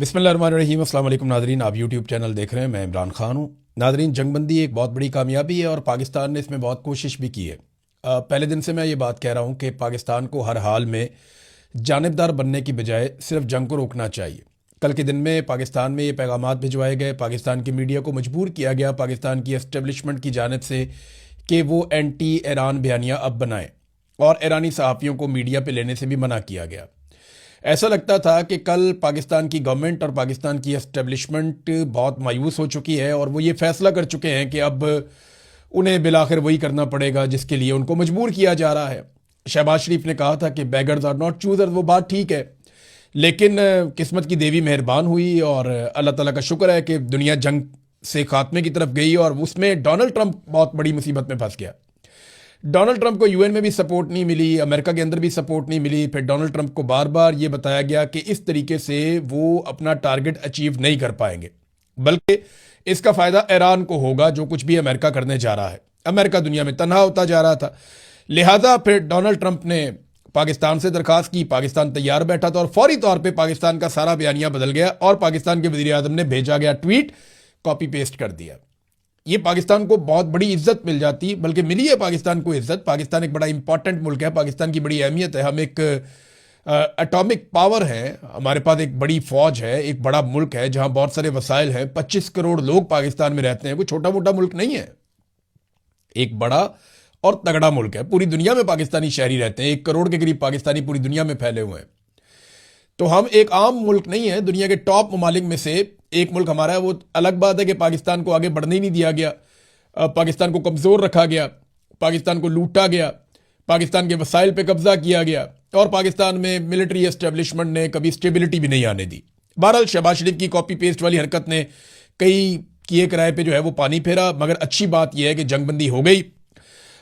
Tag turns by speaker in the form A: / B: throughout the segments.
A: बिस्मिल्लाहिर्रहमानिर्रहीम। अस्सलाम वालेकुम नाज़रीन, आप यूट्यूब चैनल देख रहे हैं। मैं इमरान खान हूँ। नाज़रीन, जंगबंदी एक बहुत बड़ी कामयाबी है और पाकिस्तान ने इसमें बहुत कोशिश भी की है। पहले दिन से मैं ये बात कह रहा हूँ कि पाकिस्तान को हर हाल में जानिबदार बनने की बजाय सिर्फ जंग को रोकना चाहिए। कल के दिन में पाकिस्तान में ये पैगामात भिजवाए गए, पाकिस्तान की मीडिया को मजबूर किया गया पाकिस्तान की एस्टेब्लिशमेंट की जानिब से कि वो एंटी ईरान बयानिया अब बनाएं, और ईरानी सहाफ़ियों को मीडिया पे लेने से भी मना किया गया। ऐसा लगता था कि कल पाकिस्तान की गवर्नमेंट और पाकिस्तान की एस्टेब्लिशमेंट बहुत मायूस हो चुकी है और वो ये फैसला कर चुके हैं कि अब उन्हें बिलाखिर वही करना पड़ेगा जिसके लिए उनको मजबूर किया जा रहा है। शहबाज शरीफ ने कहा था कि बेगर्स आर नॉट चूजर्स, वो बात ठीक है, लेकिन किस्मत की देवी मेहरबान हुई और अल्लाह ताला का शुक्र है कि दुनिया जंग से खात्मे की तरफ गई और उसमें डोनाल्ड ट्रंप बहुत बड़ी मुसीबत में फंस गया। डोनाल्ड ट्रंप को यूएन में भी सपोर्ट नहीं मिली, अमेरिका के अंदर भी सपोर्ट नहीं मिली। फिर डोनाल्ड ट्रंप को बार बार ये बताया गया कि इस तरीके से वो अपना टारगेट अचीव नहीं कर पाएंगे, बल्कि इसका फ़ायदा ईरान को होगा जो कुछ भी अमेरिका करने जा रहा है। अमेरिका दुनिया में तनहा होता जा रहा था, लिहाजा फिर डोनाल्ड ट्रंप ने पाकिस्तान से दरखास्त की। पाकिस्तान तैयार बैठा था और फौरी तौर पर पाकिस्तान का सारा बयानिया बदल गया और पाकिस्तान के वज़ीर आज़म ने भेजा गया ट्वीट कॉपी पेस्ट कर दिया। ये पाकिस्तान को बहुत बड़ी इज्जत मिल जाती, बल्कि मिली है पाकिस्तान को इज्जत। पाकिस्तान एक बड़ा इंपॉर्टेंट मुल्क है, पाकिस्तान की बड़ी अहमियत है। हम एक एटॉमिक पावर है, हमारे पास एक बड़ी फौज है, एक बड़ा मुल्क है जहां बहुत सारे वसाइल हैं। 25 करोड़ लोग पाकिस्तान में रहते हैं, कोई छोटा मोटा मुल्क नहीं है, एक बड़ा और तगड़ा मुल्क है। पूरी दुनिया में पाकिस्तानी शहरी रहते हैं, 1 करोड़ के करीब पाकिस्तानी पूरी दुनिया में फैले हुए हैं। तो हम एक आम मुल्क नहीं है, दुनिया के टॉप ममालिक में से एक मुल्क हमारा है। वो अलग बात है कि पाकिस्तान को आगे बढ़ने ही नहीं दिया गया, पाकिस्तान को कमज़ोर रखा गया, पाकिस्तान को लूटा गया, पाकिस्तान के वसाइल पे कब्जा किया गया और पाकिस्तान में मिलिट्री एस्टेब्लिशमेंट ने कभी स्टेबिलिटी भी नहीं आने दी। बहरहाल शहबाज शरीफ की कॉपी पेस्ट वाली हरकत ने कई किए किराए पे जो है वो पानी फेरा, मगर अच्छी बात यह है कि जंगबंदी हो गई।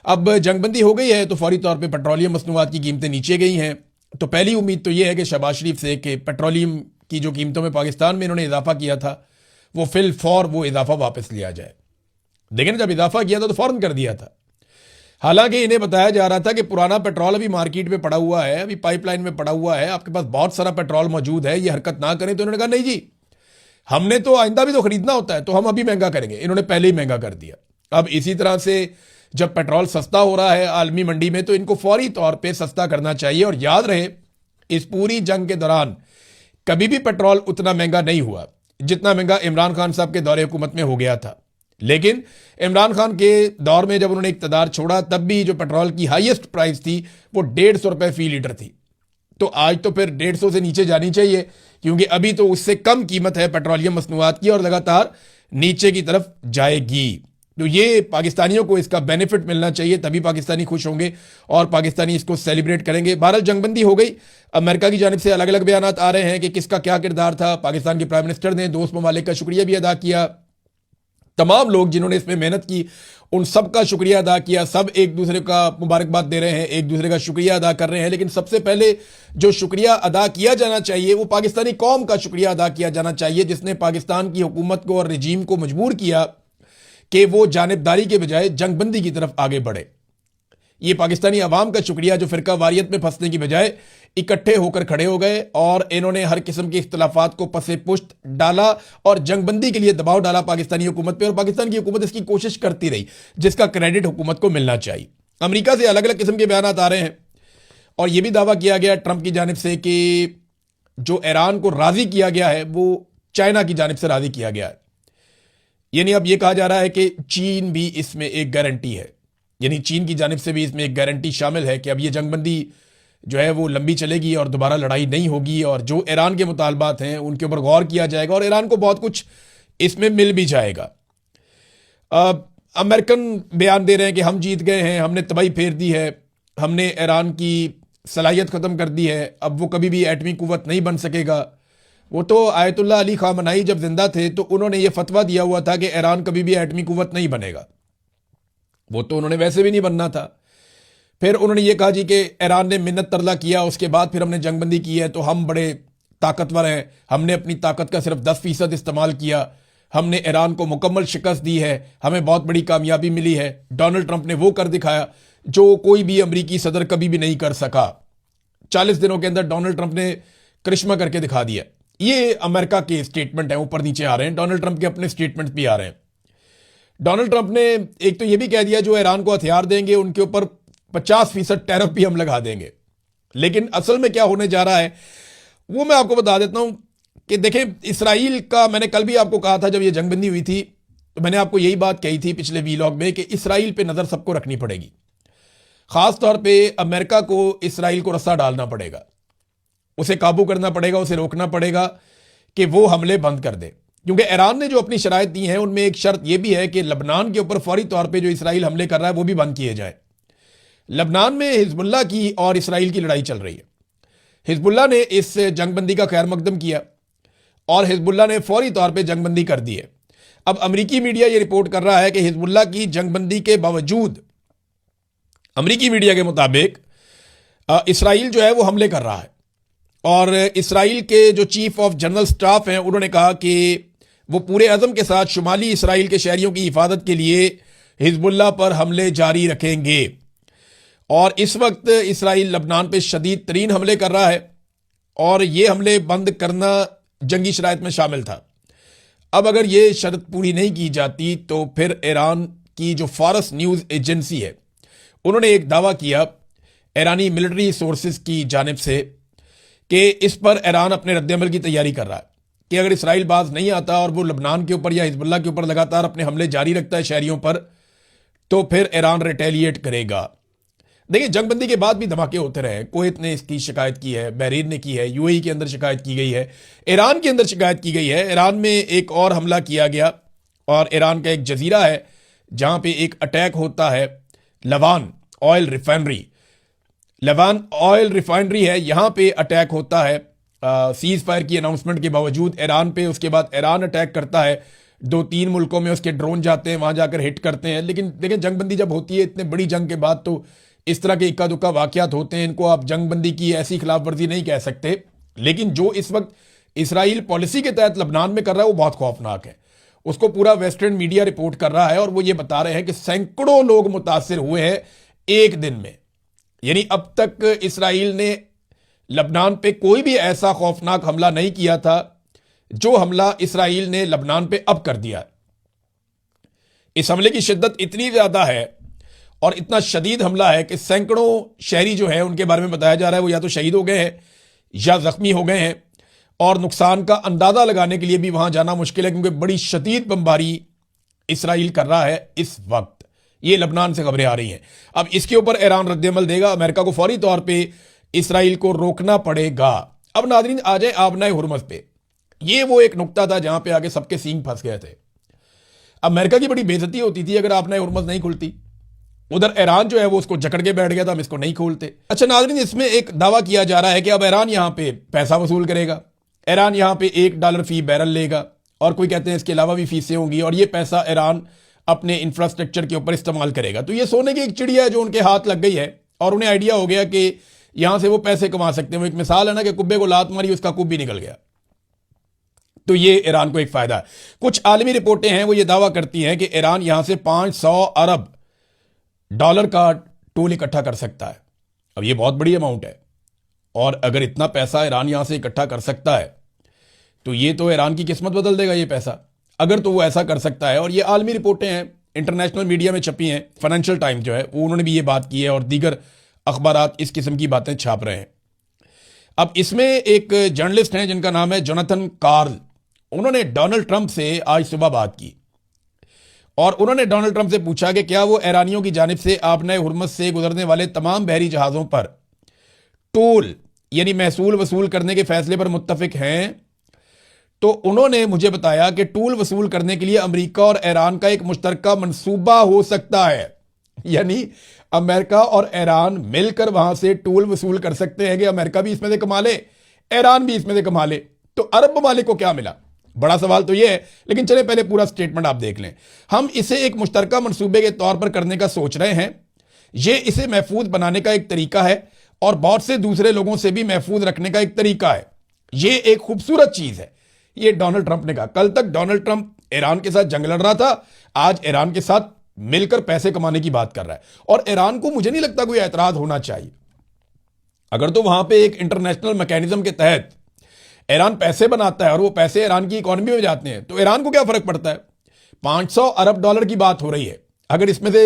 A: अब जंगबंदी हो गई है तो फौरी तौर पर पेट्रोलियम मसनूआत की कीमतें नीचे गई हैं। तो पहली उम्मीद तो यह है कि शहबाज शरीफ से कि पेट्रोलियम की जो कीमतों में पाकिस्तान में इन्होंने इजाफा किया था वो फिल फौर वो इजाफा वापस लिया जाए। लेकिन जब इजाफा किया था तो फौरन कर दिया था। हालांकि इन्हें बताया जा रहा था कि पुराना पेट्रोल अभी मार्केट में पड़ा हुआ है, अभी पाइपलाइन में पड़ा हुआ है, आपके पास बहुत सारा पेट्रोल मौजूद है, ये हरकत ना करें। तो इन्होंने कहा नहीं जी, हमने तो आइंदा भी तो खरीदना होता है, तो हम अभी महंगा करेंगे। इन्होंने पहले ही महंगा कर दिया। अब इसी तरह से जब पेट्रोल सस्ता हो रहा है आलमी मंडी में, तो इनको फौरी तौर पर सस्ता करना चाहिए। और याद रहे, इस पूरी जंग के दौरान कभी भी पेट्रोल उतना महंगा नहीं हुआ जितना महंगा इमरान खान साहब के दौरे हुकूमत में हो गया था। लेकिन इमरान खान के दौर में जब उन्होंने इक़्तिदार छोड़ा, तब भी जो पेट्रोल की हाईएस्ट प्राइस थी वो 150 रुपए फी लीटर थी। तो आज तो फिर 150 से नीचे जानी चाहिए, क्योंकि अभी तो उससे कम कीमत है पेट्रोलियम मसनूआत की और लगातार नीचे की तरफ जाएगी। तो ये पाकिस्तानियों को इसका बेनिफिट मिलना चाहिए, तभी पाकिस्तानी खुश होंगे और पाकिस्तानी इसको सेलिब्रेट करेंगे। बहरहाल जंगबंदी हो गई। अमेरिका की जानिब से अलग अलग बयान आ रहे हैं कि किसका क्या किरदार था। पाकिस्तान के प्राइम मिनिस्टर ने दोस्त ममालिक का शुक्रिया भी अदा किया। तमाम लोग जिन्होंने इसमें मेहनत की उन सब का शुक्रिया अदा किया। सब एक दूसरे का मुबारकबाद दे रहे हैं, एक दूसरे का शुक्रिया अदा कर रहे हैं। लेकिन सबसे पहले जो शुक्रिया अदा किया जाना चाहिए वो पाकिस्तानी कौम का शुक्रिया अदा किया जाना चाहिए, जिसने पाकिस्तान की हुकूमत को और रजीम को मजबूर किया कि वो जानिबदारी के बजाय जंगबंदी की तरफ आगे बढ़े। ये पाकिस्तानी अवाम का शुक्रिया जो फिरका वारियत में फंसने की बजाय इकट्ठे होकर खड़े हो गए और इन्होंने हर किस्म के इख्तलाफात को पसे पुश्त डाला और जंगबंदी के लिए दबाव डाला पाकिस्तानी हुकूमत पे। और पाकिस्तान की हुकूमत इसकी कोशिश करती रही, जिसका क्रेडिट हुकूमत को मिलना चाहिए। अमेरिका से अलग अलग किस्म के बयान आ रहे हैं और यह भी दावा किया गया ट्रंप की जानिब से कि जो ईरान को राजी किया गया है वो चाइना की जानिब से राजी किया गया है। यानी अब यह कहा जा रहा है कि चीन भी इसमें एक गारंटी है, यानी चीन की जानिब से भी इसमें एक गारंटी शामिल है कि अब ये जंगबंदी जो है वो लंबी चलेगी और दोबारा लड़ाई नहीं होगी और जो ईरान के मुतालबात हैं उनके ऊपर गौर किया जाएगा और ईरान को बहुत कुछ इसमें मिल भी जाएगा। अमेरिकन बयान दे रहे हैं कि हम जीत गए हैं, हमने तबाही फेर दी है, हमने ईरान की सलाहियत ख़त्म कर दी है, अब वो कभी भी एटमी कुव्वत नहीं बन सकेगा। वो तो आयतुल्लाह अली खामनाई जब जिंदा थे तो उन्होंने ये फतवा दिया हुआ था कि ईरान कभी भी एटमी कुव्वत नहीं बनेगा। वो तो उन्होंने वैसे भी नहीं बनना था। फिर उन्होंने ये कहा जी कि ईरान ने मिन्नत तरला किया, उसके बाद फिर हमने जंगबंदी की है तो हम बड़े ताकतवर हैं, हमने अपनी ताकत का सिर्फ 10% इस्तेमाल किया, हमने ईरान को मुकम्मल शिकस्त दी है, हमें बहुत बड़ी कामयाबी मिली है। डोनाल्ड ट्रंप ने वो कर दिखाया जो कोई भी अमरीकी सदर कभी भी नहीं कर सका। 40 दिनों के अंदर डोनाल्ड ट्रंप ने करिश्मा करके दिखा दिया। ये अमेरिका के स्टेटमेंट हैं, ऊपर नीचे आ रहे हैं, डोनाल्ड ट्रंप के अपने स्टेटमेंट भी आ रहे हैं। डोनाल्ड ट्रंप ने एक तो ये भी कह दिया जो ईरान को हथियार देंगे उनके ऊपर 50% टैरिफ भी हम लगा देंगे। लेकिन असल में क्या होने जा रहा है वो मैं आपको बता देता हूं कि देखें, इसराइल का, मैंने कल भी आपको कहा था जब ये जंगबंदी हुई थी तो मैंने आपको यही बात कही थी पिछले वीलॉग में कि इसराइल पे नजर सबको रखनी पड़ेगी। खास तौर पे अमेरिका को इसराइल को रस्सा डालना पड़ेगा, उसे काबू करना पड़ेगा, उसे रोकना पड़ेगा कि वो हमले बंद कर दे। क्योंकि ईरान ने जो अपनी शराइत दी हैं उनमें एक शर्त यह भी है कि लबनान के ऊपर फौरी तौर पे जो इसराइल हमले कर रहा है वो भी बंद किए जाए। लबनान में हिजबुल्लाह की और इसराइल की लड़ाई चल रही है। हिजबुल्लाह ने इस जंगबंदी का खैर मकदम किया और हिजबुल्लाह ने फौरी तौर पे जंगबंदी कर दी है। अब अमेरिकी मीडिया ये रिपोर्ट कर रहा है कि हिजबुल्लाह की जंगबंदी के बावजूद अमेरिकी मीडिया के मुताबिक इसराइल जो है वो हमले कर रहा है। और इसराइल के जो चीफ ऑफ जनरल स्टाफ हैं उन्होंने कहा कि वो पूरे अज़म के साथ शुमाली इसराइल के शहरियों की हिफाजत के लिए हिजबुल्लाह पर हमले जारी रखेंगे। और इस वक्त इसराइल लबनान पे शदीद तरीन हमले कर रहा है और ये हमले बंद करना जंगी शराइत में शामिल था। अब अगर ये शर्त पूरी नहीं की जाती तो फिर ईरान की जो फारस न्यूज़ एजेंसी है उन्होंने एक दावा किया ईरानी मिलिट्री सोर्सेज की जानिब से कि इस पर ईरान अपने रद्दमल की तैयारी कर रहा है कि अगर इसराइल बाज नहीं आता और वो लबनान के ऊपर या हिजबुल्लाह के ऊपर लगातार अपने हमले जारी रखता है शहरियों पर, तो फिर ईरान रिटेलिएट करेगा। देखिए, जंगबंदी के बाद भी धमाके होते रहे। कुवैत ने इसकी शिकायत की है, बहरीन ने की है, यूएई के अंदर शिकायत की गई है, ईरान के अंदर शिकायत की गई है। ईरान में एक और हमला किया गया और ईरान का एक जजीरा है जहां पे एक अटैक होता है। लवान ऑयल रिफाइनरी है, यहां पे अटैक होता है सीज फायर की अनाउंसमेंट के बावजूद ईरान पे। उसके बाद ईरान अटैक करता है, 2-3 मुल्कों में उसके ड्रोन जाते हैं, वहां जाकर हिट करते हैं। लेकिन देखिए, जंगबंदी जब होती है इतने बड़ी जंग के बाद तो इस तरह के इक्का दुक्का वाकयात होते हैं। इनको आप जंगबंदी की ऐसी खिलाफ वर्जी नहीं कह सकते। लेकिन जो इस वक्त इसराइल पॉलिसी के तहत लबनान में कर रहा है वो बहुत खौफनाक है। उसको पूरा वेस्टर्न मीडिया रिपोर्ट कर रहा है और वो ये बता रहे हैं कि सैकड़ों लोग मुतासिर हुए हैं एक दिन में। यानी अब तक इसराइल ने लबनान पे कोई भी ऐसा खौफनाक हमला नहीं किया था जो हमला इसराइल ने लबनान पे अब कर दिया। इस हमले की शिद्दत इतनी ज्यादा है और इतना शदीद हमला है कि सैकड़ों शहरी जो है उनके बारे में बताया जा रहा है वो या तो शहीद हो गए हैं या जख्मी हो गए हैं। और नुकसान का अंदाजा लगाने के लिए भी वहां जाना मुश्किल है क्योंकि बड़ी शदीद बमबारी इसराइल कर रहा है इस वक्त। ये लबनान से खबरें आ रही हैं। अब इसके ऊपर ईरान रद्दमल देगा। अमेरिका को फौरी तौर पे इसराइल को रोकना पड़ेगा। अब नाज़रीन आ जाए आबनाए हुर्मुज़ पे। ये वो एक नुक्ता था जहां पे आगे सबके सींग फंस गए थे। अमेरिका की बड़ी बेइज्जती होती थी अगर आबनाए हुर्मुज़ नहीं खुलती। उधर ईरान जो है वो उसको जकड़ के बैठ गया था, हम इसको नहीं खोलते। अच्छा नाज़रीन, इसमें एक दावा किया जा रहा है कि अब ईरान यहां पे पैसा वसूल करेगा। ईरान यहां पे $1 फी बैरल लेगा और कोई कहते हैं इसके अलावा भी फीसें होंगी और ये पैसा ईरान अपने इंफ्रास्ट्रक्चर के ऊपर इस्तेमाल करेगा। तो ये सोने की एक चिड़िया है जो उनके हाथ लग गई है और उन्हें आइडिया हो गया कि यहां से वो पैसे कमा सकते हैं। वो एक मिसाल है ना कि कुब्बे को लात मारी, उसका कुब भी निकल गया। तो ये ईरान को एक फायदा है। कुछ आलमी रिपोर्टें हैं वो ये दावा करती हैं कि ईरान यहां से $500 अरब का टूल इकट्ठा कर सकता है। अब ये बहुत बड़ी अमाउंट है और अगर इतना पैसा ईरान यहां से इकट्ठा कर सकता है तो ये तो ईरान की किस्मत बदल देगा ये पैसा, अगर तो वो ऐसा कर सकता है। और ये आलमी रिपोर्टें हैं, इंटरनेशनल मीडिया में छपी हैं। फाइनेंशियल टाइम्स जो है वो उन्होंने भी ये बात की है और दीगर अखबारात इस किस्म की बातें छाप रहे हैं। अब इसमें एक जर्नलिस्ट हैं जिनका नाम है जोनाथन कार्ल। उन्होंने डोनाल्ड ट्रंप से आज सुबह बात की और उन्होंने डोनाल्ड ट्रंप से पूछा कि क्या वो ईरानियों की जानिब से आबनाए हुर्मुज़ से गुजरने वाले तमाम बहरी जहाज़ों पर टोल यानी महसूल वसूल करने के फैसले पर मुत्तफिक हैं। तो उन्होंने मुझे बताया कि टूल वसूल करने के लिए अमेरिका और ईरान का एक मुश्तरका मंसूबा हो सकता है। यानी अमेरिका और ईरान मिलकर वहां से टूल वसूल कर सकते हैं कि अमेरिका भी इसमें से कमा ले, ईरान भी इसमें से कमा ले। तो अरब ममालिक को क्या मिला? बड़ा सवाल तो यह है। लेकिन चले पहले पूरा स्टेटमेंट आप देख लें। हम इसे एक मुश्तरका मंसूबे के तौर पर करने का सोच रहे हैं। यह इसे महफूज बनाने का एक तरीका है और बहुत से दूसरे लोगों से भी महफूज रखने का एक तरीका है। यह एक खूबसूरत चीज है। ये डोनाल्ड ट्रंप ने कहा। कल तक डोनाल्ड ट्रंप ईरान के साथ जंग लड़ रहा था, आज ईरान के साथ मिलकर पैसे कमाने की बात कर रहा है। और ईरान को मुझे नहीं लगता कोई एतराज होना चाहिए। अगर तो वहां पे एक इंटरनेशनल मैकेनिज्म के तहत ईरान पैसे बनाता है और वो पैसे ईरान की इकोनॉमी में जाते हैं, तो ईरान को क्या फर्क पड़ता है? 500 अरब डॉलर की बात हो रही है। अगर इसमें से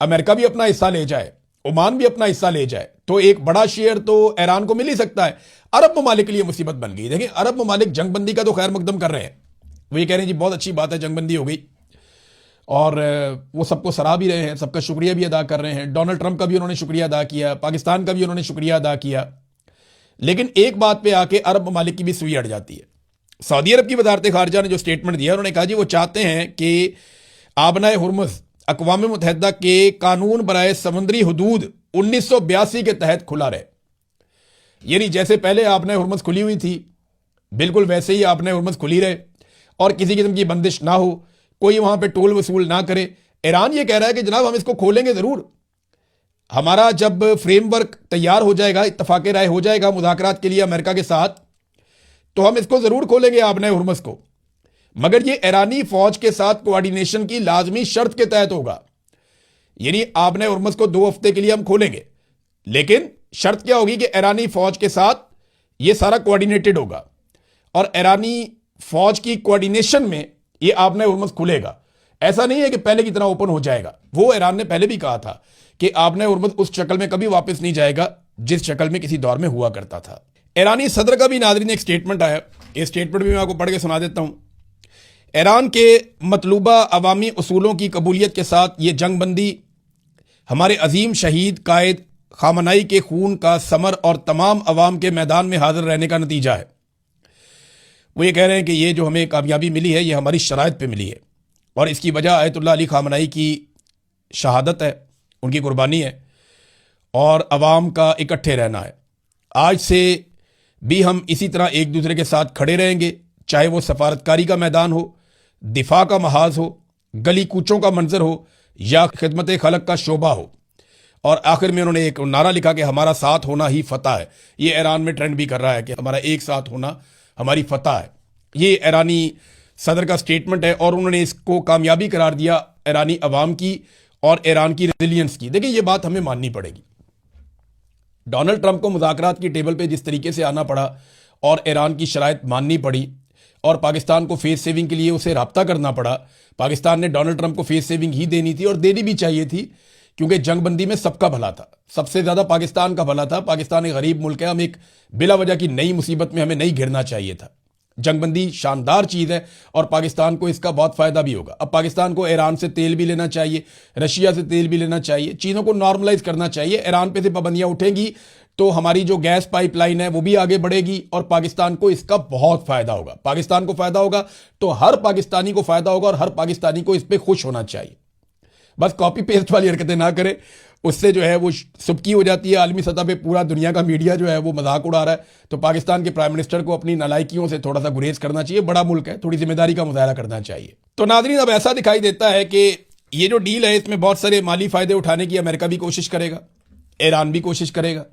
A: अमेरिका भी अपना हिस्सा ले जाए, ओमान भी अपना हिस्सा ले जाए, तो एक बड़ा शेयर तो ईरान को मिल ही सकता है। अरब ममालिक के लिए मुसीबत बन गई। देखिए, अरब ममालिक जंगबंदी का तो खैर मकदम कर रहे हैं, वो ये कह रहे हैं जी बहुत अच्छी बात है, जंगबंदी हो गई, और वो सबको सराह भी रहे हैं, सबका शुक्रिया भी अदा कर रहे हैं। डोनाल्ड ट्रंप का भी उन्होंने शुक्रिया अदा किया, पाकिस्तान का भी उन्होंने शुक्रिया अदा किया। लेकिन एक बात पे आके अरब ममालिक की भी सुई अड़ जाती है। सऊदी अरब की वजारत खारजा ने जो स्टेटमेंट दिया, उन्होंने कहा जी वो चाहते हैं कि आबनाए हुर्मुज़ अक़वाम मुत्तहिदा के कानून बराए समुद्री हदूद 1982 के तहत खुला रहे। यानी जैसे पहले आबनाए हुर्मुज़ खुली हुई थी, बिल्कुल वैसे ही आबनाए हुर्मुज़ खुली रहे और किसी किस्म की बंदिश ना हो, कोई वहां पे टोल वसूल ना करे। ईरान ये कह रहा है कि जनाब हम इसको खोलेंगे जरूर, हमारा जब फ्रेमवर्क तैयार हो जाएगा, इत्तफाक राय हो जाएगा मुज़ाकरात के लिए अमेरिका के साथ, तो हम इसको जरूर खोलेंगे आबनाए हुर्मुज़ को, मगर ये ईरानी फौज के साथ कोऑर्डिनेशन की लाजमी शर्त के तहत होगा। यानी आबनाए हुर्मुज़ को 2 हफ्ते के लिए हम खोलेंगे, लेकिन शर्त क्या होगी कि ईरानी फौज के साथ ये सारा कोऑर्डिनेटेड होगा, और ईरानी फौज की कोऑर्डिनेशन में ये आबनाए हुर्मुज़ खुलेगा। ऐसा नहीं है कि पहले की तरह ओपन हो जाएगा। वो ईरान ने पहले भी कहा था कि आबनाए हुर्मुज़ उस शक्ल में कभी वापस नहीं जाएगा जिस शक्ल में किसी दौर में हुआ करता था। ईरानी सदर का भी नाज़रीन एक स्टेटमेंट आया, ये स्टेटमेंट भी मैं आपको पढ़ के सुना देता हूं। ईरान के मतलूबा अवामी उसूलों की कबूलियत के साथ ये जंगबंदी हमारे अजीम शहीद कायद खामनाई के खून का समर और तमाम अवाम के मैदान में हाजिर रहने का नतीजा है। वो ये कह रहे हैं कि ये जो हमें कामयाबी मिली है, ये हमारी शराइत पे मिली है, और इसकी वजह आयतुल्लाह अली खामनाई की शहादत है, उनकी कुर्बानी है, और अवाम का इकट्ठे रहना है। आज से भी हम इसी तरह एक दूसरे के साथ खड़े रहेंगे, चाहे वो सफारतकारी का मैदान हो, दिफा का महाज हो, गली कूचों का मंजर हो, या खिदमत खलक का शोबा हो। और आखिर में उन्होंने एक नारा लिखा कि हमारा साथ होना ही फतह है। ये ईरान में ट्रेंड भी कर रहा है कि हमारा एक साथ होना हमारी फतह है। ये ईरानी सदर का स्टेटमेंट है, और उन्होंने इसको कामयाबी करार दिया ईरानी अवाम की और ईरान की रेजिलियंस की। देखिए, ये बात हमें माननी पड़ेगी। डोनाल्ड ट्रंप को मुज़ाकरात की टेबल पे जिस तरीके से आना पड़ा और ईरान की शराइत माननी पड़ी, और पाकिस्तान को फेस सेविंग के लिए उसे राब्ता करना पड़ा। पाकिस्तान ने डोनाल्ड ट्रंप को फेस सेविंग ही देनी थी, और देनी भी चाहिए थी, क्योंकि जंगबंदी में सबका भला था, सबसे ज्यादा पाकिस्तान का भला था। पाकिस्तान एक गरीब मुल्क है, हम एक बिला वजह की नई मुसीबत में हमें नहीं घिरना चाहिए था। जंगबंदी शानदार चीज है और पाकिस्तान को इसका बहुत फायदा भी होगा। अब पाकिस्तान को ईरान से तेल भी लेना चाहिए, रशिया से तेल भी लेना चाहिए, चीजों को नॉर्मलाइज करना चाहिए। ईरान पे से पाबंदियां उठेंगी तो हमारी जो गैस पाइपलाइन है वो भी आगे बढ़ेगी, और पाकिस्तान को इसका बहुत फायदा होगा। पाकिस्तान को फायदा होगा तो हर पाकिस्तानी को फायदा होगा, और हर पाकिस्तानी को इस पर खुश होना चाहिए। बस कॉपी पेस्ट वाली हरकतें ना करें, उससे जो है वो सुबकी हो जाती है। आलमी सतह पे पूरा दुनिया का मीडिया जो है वो मजाक उड़ा रहा है। तो पाकिस्तान के प्राइम मिनिस्टर को अपनी नालायकियों से थोड़ा सा गुरेज करना चाहिए। बड़ा मुल्क है, थोड़ी जिम्मेदारी का मुजाहरा करना चाहिए। तो नाज़रीन, अब ऐसा दिखाई देता है कि ये जो डील है इसमें बहुत सारे माली फायदे उठाने की अमेरिका भी कोशिश करेगा, ईरान भी कोशिश करेगा,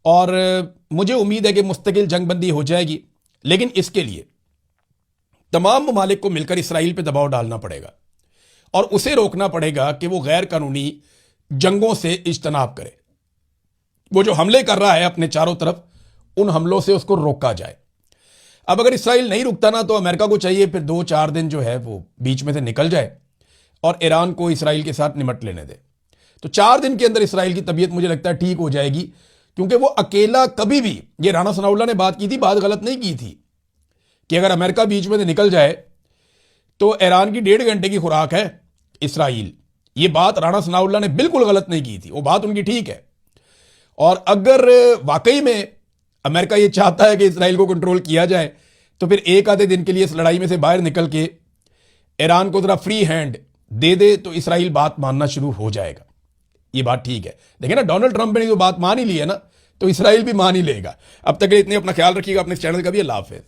A: और मुझे उम्मीद है कि मुस्तकिल जंगबंदी हो जाएगी। लेकिन इसके लिए तमाम ममालिक को मिलकर इसराइल पर दबाव डालना पड़ेगा, और उसे रोकना पड़ेगा कि वो गैर कानूनी जंगों से इज्तनाब करे। वो जो हमले कर रहा है अपने चारों तरफ, उन हमलों से उसको रोका जाए। अब अगर इसराइल नहीं रुकता ना, तो अमेरिका को चाहिए फिर 2-4 दिन जो है वो बीच में से निकल जाए और ईरान को इसराइल के साथ निमट लेने दे। तो 4 दिन के अंदर इसराइल की तबीयत मुझे लगता है ठीक हो जाएगी, क्योंकि वो अकेला कभी भी, ये राना सनाउल्लाह ने बात की थी, बात गलत नहीं की थी, कि अगर अमेरिका बीच में से निकल जाए तो ईरान की 1.5 घंटे की खुराक है इसराइल। ये बात राना सनाउल्लाह ने बिल्कुल गलत नहीं की थी, वो बात उनकी ठीक है। और अगर वाकई में अमेरिका ये चाहता है कि इसराइल को कंट्रोल किया जाए, तो फिर एक आधे दिन के लिए इस लड़ाई में से बाहर निकल के ईरान को जरा फ्री हैंड दे दे, तो इसराइल बात मानना शुरू हो जाएगा। ये बात ठीक है। देखिए ना, डोनाल्ड ट्रंप ने जो बात मान ही ली है ना, तो इसराइल भी मान ही लेगा। अब तक के लिए इतने, अपना ख्याल रखिएगा, अपने चैनल का भी। अल्लाह हाफिज़।